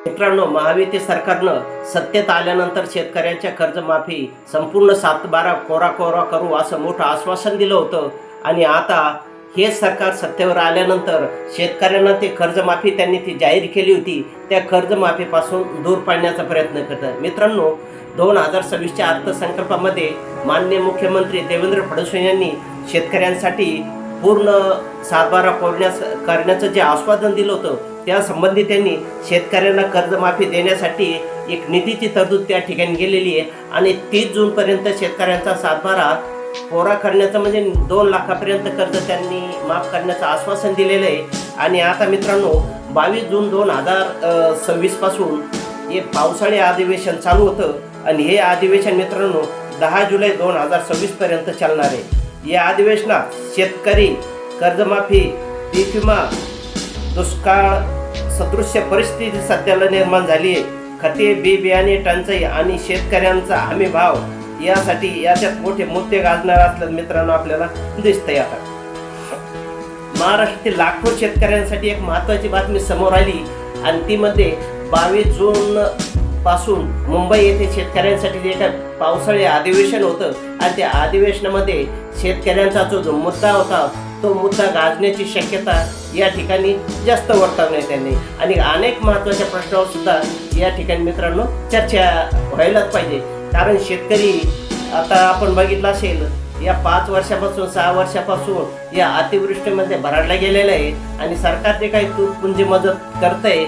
मित्रांनो, महायुती सरकारनं सत्तेत आल्यानंतर शेतकऱ्यांच्या कर्जमाफी संपूर्ण 7/12 कोरा करू असं मोठं आश्वासन दिलं होतं. आणि आता हे सरकार सत्तेवर आल्यानंतर शेतकऱ्यांना ते कर्जमाफी त्यांनी ती जाहीर केली होती, त्या कर्जमाफीपासून दूर पाडण्याचा प्रयत्न करतात. मित्रांनो, 2026च्या अर्थसंकल्पामध्ये माननीय मुख्यमंत्री देवेंद्र फडणवीस यांनी शेतकऱ्यांसाठी पूर्ण 7/12 करण्याचं जे आश्वासन दिलं होतं, त्यासंबंधी त्यांनी शेतकऱ्यांना कर्जमाफी देण्यासाठी एक निधीची तरतूद त्या ठिकाणी केलेली आहे. आणि 30 जूनपर्यंत शेतकऱ्यांचा 7/12 कोरा करण्याचं म्हणजे 2 लाखापर्यंत कर्ज त्यांनी माफ करण्याचं आश्वासन दिलेलं आहे. आणि आता मित्रांनो, 22 जून 2026 पासून हे पावसाळी अधिवेशन चालू होतं आणि हे अधिवेशन मित्रांनो 10 जुलै 2026 पर्यंत चालणार आहे. या अधिवेशनात शेतकरी कर्जमाफी, पीक विमा, दुष्काळ सदृश्य परिस्थिती सध्याला निर्माण झाली आहे. खते, बी बियाणे टंचाई आणि शेतकऱ्यांचा हमी भाव यासाठी याच्यात मोठे मुद्दे गाजणार असल्याचं मित्रांनो आपल्याला दिसतंय. आता महाराष्ट्रातील लाखो शेतकऱ्यांसाठी एक महत्त्वाची बातमी समोर आली आणि ती मध्ये 22 जून पासून मुंबई येथे शेतकऱ्यांसाठी जे काय पावसाळी अधिवेशन होतं आणि त्या अधिवेशनामध्ये शेतकऱ्यांचा जो मुद्दा होता तो मुद्दा गाजण्याची शक्यता या ठिकाणी जास्त वर्तवण्यात त्यांनी. आणि अनेक महत्त्वाच्या प्रश्नावर सुद्धा या ठिकाणी मित्रांनो चर्चा व्हायलाच पाहिजे. कारण शेतकरी आता आपण बघितलं असेल, या 5 वर्षापासून 6 वर्षापासून या अतिवृष्टीमध्ये भरडला गेलेला आहे आणि सरकार जे काही तुटपुंजी मदत करतंय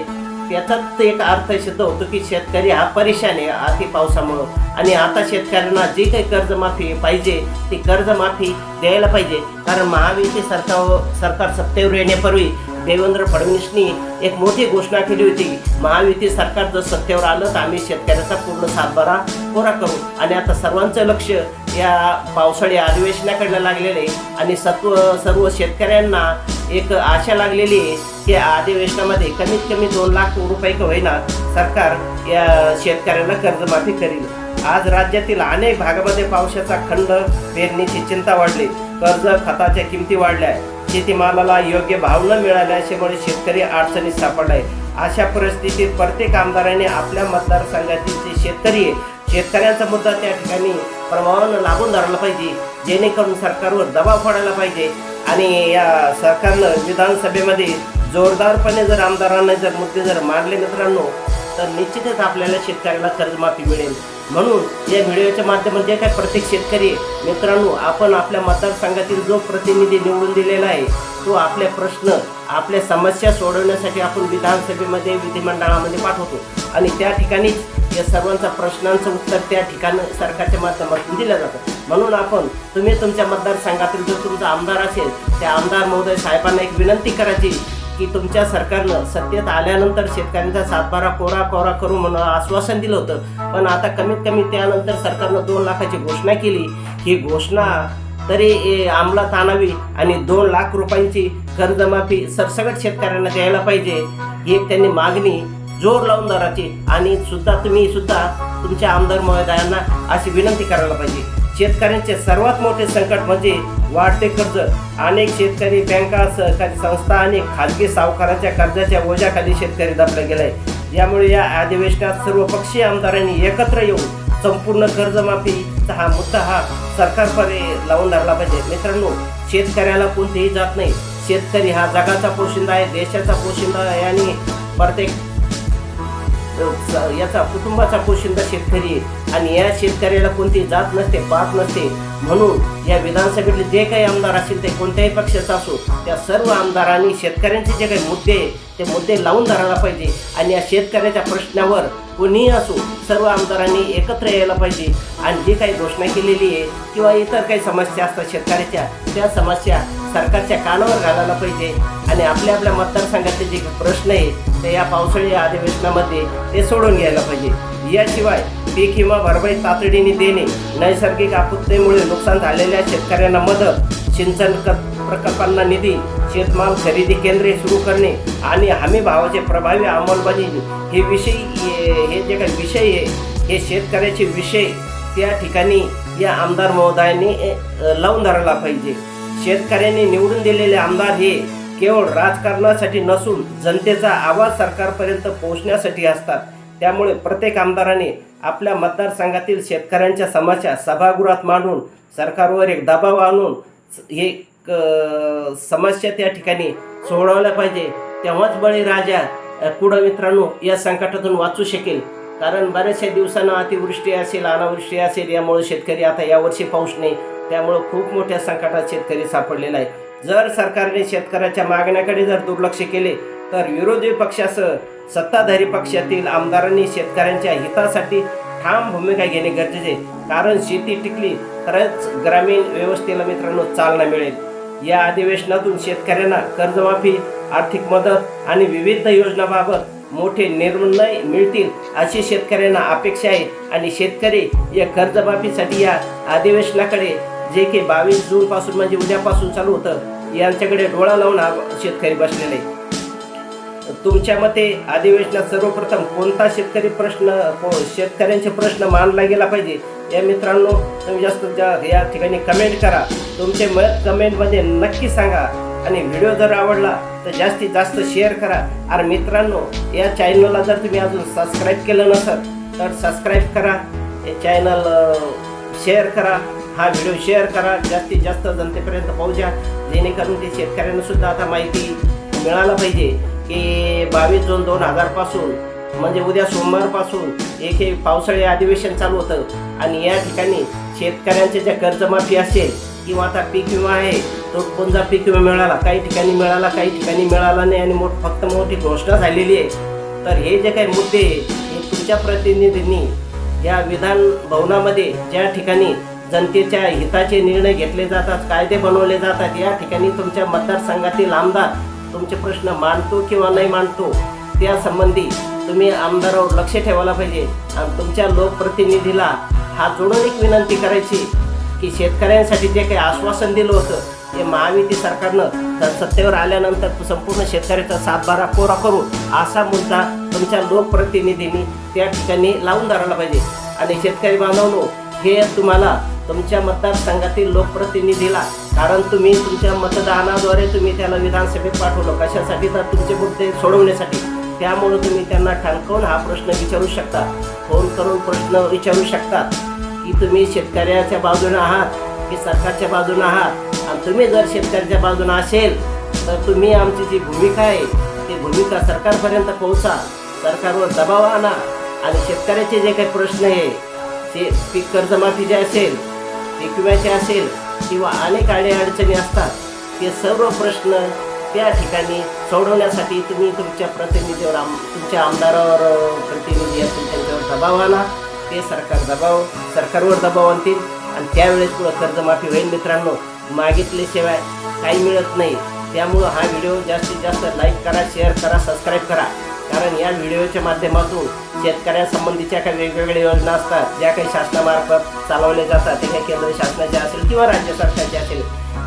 त्याचाच एक अर्थ सिद्ध होतो की शेतकरी हा परेशान आहे अति पावसामुळं. आणि आता शेतकऱ्यांना जी काही कर्जमाफी पाहिजे ती कर्जमाफी द्यायला पाहिजे. कारण महायुती सरकार सत्तेवर येण्यापूर्वी देवेंद्र फडणवीसनी एक मोठी घोषणा केली होती, महायुती सरकार जर सत्तेवर आलं तर आम्ही शेतकऱ्याचा पूर्ण 7/12 कोरा करू. आणि आता सर्वांचं लक्ष या पावसाळी अधिवेशनाकडे लागलेलं आहे आणि सर्व शेतकऱ्यांना एक आशा लागलेली आहे की अधिवेशनामध्ये कमीत कमी 2 लाख रुपये का होईना सरकार या शेतकऱ्यांना कर्जमाफी करील. आज राज्यातील अनेक भागामध्ये पावसाचा खंड, पेरणीची चिंता वाढली, कर्ज खताच्या किमती वाढल्या, शेतीमालाला योग्य भाव न मिळाल्यामुळे शेतकरी अडचणीत सापडलाय. अशा परिस्थितीत प्रत्येक आमदाराने आपल्या मतदारसंघातील जे शेतकरी आहे शेतकऱ्यांचा मुद्दा त्या ठिकाणी प्रभावानं लागून धरला पाहिजे, जेणेकरून सरकारवर दबाव पडायला पाहिजे. आणि या सरकारनं विधानसभेमध्ये जोरदारपणे जर आमदारांना जर मुद्दे जर मांडले मित्रांनो तर निश्चितच आपल्याला शेतकऱ्याला कर्जमाफी मिळेल. म्हणून या व्हिडिओच्या माध्यमातून जे काय प्रत्येक शेतकरी मित्रांनो, आपण आपल्या मतदारसंघातील जो प्रतिनिधी निवडून दिलेला आहे तो आपले प्रश्न, आपल्या समस्या सोडवण्यासाठी आपण विधानसभेमध्ये, विधिमंडळामध्ये पाठवतो आणि त्या ठिकाणीच या सर्वांच्या प्रश्नांचं उत्तर त्या ठिकाणी सरकारच्या माध्यमातून दिलं जातं. म्हणून तुम्ही तुमच्या मतदारसंघातील जो तुमचा आमदार असेल त्या आमदार महोदय साहेबांना एक विनंती करायची की तुमच्या सरकारनं सत्तेत आल्यानंतर शेतकऱ्यांचा 7/12 कोरा करू म्हणून आश्वासन दिलं होतं, पण आता कमीत कमी त्यानंतर सरकारनं 2 लाखाची घोषणा केली. ही घोषणा तरी अंमलात आणावी आणि 2 लाख रुपयांची कर्जमाफी सरसकट शेतकऱ्यांना द्यायला पाहिजे. ही एक त्यांनी मागणी जोर लावून धरायची आणि तुम्ही सुद्धा तुमच्या आमदार महोदयांना अशी विनंती करायला पाहिजे. शेतकऱ्यांचे सर्वात मोठे संकट म्हणजे वाढते कर्ज. अनेक शेतकरी बँका, सहकारी संस्था आणि खाजगी सावकाराच्या कर्जाच्या ओझ्याखाली शेतकरी दबले गेले. यामुळे या अधिवेशनात सर्वपक्षीय आमदारांनी एकत्र येऊन संपूर्ण कर्जमाफीचा हा मुद्दा सरकारपर्यंत लावून धरला पाहिजे. मित्रांनो, शेतकऱ्याला कोणतीही जात नाही. शेतकरी हा जगाचा पोशिंदा आहे, देशाचा पोशिंदा आहे आणि प्रत्येक याचा कुटुंबाचा पोशिंदा शेतकरी आहे. आणि या शेतकऱ्याला कोणती जात नसते, पात नसते. म्हणून या विधानसभेतले जे काही आमदार असतील ते कोणत्याही पक्षाचा असो, त्या सर्व आमदारांनी शेतकऱ्यांचे जे काही मुद्दे ते मुद्दे लावून धरायला पाहिजे. आणि या शेतकऱ्याच्या प्रश्नावर कोणीही असो सर्व आमदारांनी एकत्र यायला पाहिजे आणि जी काही घोषणा केलेली आहे किंवा इतर काही समस्या असतात शेतकऱ्याच्या, त्या समस्या सरकारच्या कानावर घालायला पाहिजे. आणि आपल्या मतदारसंघाचे जे प्रश्न आहे ते या पावसाळी अधिवेशनामध्ये ते सोडून घ्यायला पाहिजे. याशिवाय पीक विमा भरपाई तातडीने देणे, नैसर्गिक आपत्तीमुळे नुकसान झालेल्या शेतकऱ्यांना मदत, सिंचन प्रकल्पांना निधी, शेतमाल खरेदी केंद्रे सुरू करणे आणि हमी भावाचे प्रभावी अंमलबजावणी हे जे काही विषय आहे हे शेतकऱ्याचे विषय त्या ठिकाणी या आमदार महोदयांनी लावून धरायला पाहिजे. शेतकऱ्यांनी निवडून दिलेले आमदार हे केवळ राजकारणासाठी नसून जनतेचा आवाज सरकारपर्यंत पोहोचण्यासाठी असतात. त्यामुळे प्रत्येक आमदाराने आपल्या मतदारसंघातील शेतकऱ्यांच्या समस्या सभागृहात मांडून सरकारवर एक दबाव आणून हे समस्या त्या ठिकाणी सोडवल्या पाहिजे. तेव्हाच बळीराजा कुडा मित्रांनो या संकटातून वाचू शकेल. कारण बऱ्याचशा दिवसांना अतिवृष्टी असेल, अनावृष्टी असेल, यामुळे शेतकरी आता यावर्षी पाऊस नाही, त्यामुळं खूप मोठ्या संकटात शेतकरी सापडलेला आहे. जर सरकारने शेतकऱ्याच्या मागण्याकडे जर दुर्लक्ष केले तर विरोधी पक्षासह सत्ताधारी पक्षातील आमदारांनी शेतकऱ्यांच्या हितासाठी ठाम भूमिका घेणे गरजेचे आहे. कारण शेती टिकली तरच ग्रामीण व्यवस्थेला मित्रांनो चालना मिळेल. या अधिवेशनातून शेतकऱ्यांना कर्जमाफी, आर्थिक मदत आणि विविध योजनांबाबत मोठे निर्णय मिळतील अशी शेतकऱ्यांना अपेक्षा आहे. आणि शेतकरी या कर्जमाफीसाठी या अधिवेशनाकडे जे की 22 जून पासून म्हणजे उद्यापासून चालू होतं यांच्याकडे डोळा लावून शेतकरी बसलेले आहे. तुमच्या मते अधिवेशनात सर्वप्रथम कोणता शेतकऱ्यांचे प्रश्न मांडला गेला पाहिजे या मित्रांनो तुम्ही या ठिकाणी कमेंट करा. तुमचे मत कमेंटमध्ये नक्की सांगा. आणि व्हिडिओ जर आवडला तर जास्तीत जास्त शेअर करा. आणि मित्रांनो या चॅनलला जर तुम्ही अजून सबस्क्राईब केलं नसेल तर सबस्क्राईब करा, हे चॅनल शेअर करा, हा व्हिडिओ शेअर करा, जास्तीत जास्त जनतेपर्यंत पोहोचा, जेणेकरून ते शेतकऱ्यांना सुद्धा आता माहिती मिळायला पाहिजे की 22 जून 2000 पासून म्हणजे उद्या सोमवारपासून हे पावसाळी अधिवेशन चालू होतं. आणि या ठिकाणी शेतकऱ्यांचे जे कर्जमाफी असेल किंवा आता पीक विमा आहे तो कोणता पीक विमा मिळाला, काही ठिकाणी मिळाला, काही ठिकाणी मिळाला नाही आणि फक्त मोठी घोषणा झालेली आहे. तर हे जे काही मुद्दे हे तुमच्या प्रतिनिधींनी या विधान भवनामध्ये ज्या ठिकाणी जनतेच्या हिताचे निर्णय घेतले जातात, कायदे बनवले जातात, या ठिकाणी तुमच्या मतदारसंघातील आमदार तुमचे प्रश्न मांडतो किंवा नाही मांडतो त्या संबंधी तुम्ही आमदारावर लक्ष ठेवायला पाहिजे. आणि तुमच्या लोकप्रतिनिधीला हात जोडून एक विनंती करायची की शेतकऱ्यांसाठी जे काही आश्वासन दिलं होतं ते महायुती सरकारनं सत्तेवर आल्यानंतर संपूर्ण शेतकऱ्याचा सातबारा कोरा करू असा मुद्दा तुमच्या लोकप्रतिनिधींनी त्या ठिकाणी लावून धरायला पाहिजे. आणि शेतकरी बांधवांनो हे तुम्हाला तुमच्या मतदारसंघातील लोकप्रतिनिधीला, कारण तुम्ही तुमच्या मतदानाद्वारे तुम्ही त्याला विधानसभेत पाठवलं कशासाठी तर तुमचे मुद्दे सोडवण्यासाठी. त्यामुळे तुम्ही त्यांना ठणकावून हा प्रश्न विचारू शकता, फोन करून प्रश्न विचारू शकता की तुम्ही शेतकऱ्याच्या बाजूने आहात की सरकारच्या बाजूने आहात. आणि तुम्ही जर शेतकऱ्याच्या बाजूने असेल तर तुम्ही आमची जी भूमिका आहे ती भूमिका सरकारपर्यंत पोहोचा, सरकारवर दबाव आणा. आणि शेतकऱ्याचे जे काही प्रश्न आहे ते पीक कर्जमाफी जे असेल, पीक विम्याचे असेल किंवा अनेक अडचणी असतात ते सर्व प्रश्न त्या ठिकाणी सोडवण्यासाठी तुम्ही तुमच्या प्रतिनिधीवर तुमच्या आमदारावर प्रतिनिधी असतील त्यांच्यावर दबाव आणा. ते सरकारवर दबाव आणतील आणि त्यावेळेस पुढं कर्जमाफी होईल. मित्रांनो मागितल्याशिवाय काही मिळत नाही. त्यामुळं हा व्हिडिओ जास्तीत जास्त लाईक करा, शेअर करा, सबस्क्राईब करा. कारण या व्हिडिओच्या माध्यमातून शेतकऱ्यांसंबंधीच्या काही वेगवेगळ्या योजना असतात ज्या काही शासनामार्फत चालवल्या जातात, ते काही केंद्र शासनाच्या असेल किंवा राज्य सरकारच्या असेल,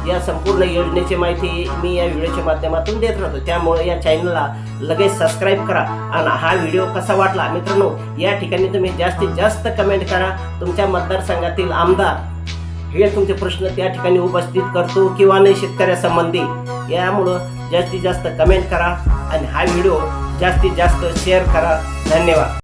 या संपूर्ण योजनेची माहिती मी या व्हिडिओच्या माध्यमातून देत राहतो. त्यामुळे या चॅनलला लगेच सबस्क्राईब करा. आणि हा व्हिडिओ कसा वाटला मित्रांनो या ठिकाणी तुम्ही जास्तीत जास्त कमेंट करा. तुमच्या मतदारसंघातील आमदार हे तुमचे प्रश्न त्या ठिकाणी उपस्थित करतो किंवा नाही शेतकऱ्यासंबंधी, यामुळं जास्तीत जास्त कमेंट करा आणि हा व्हिडिओ जास्तीत जास्त शेअर करा. धन्यवाद.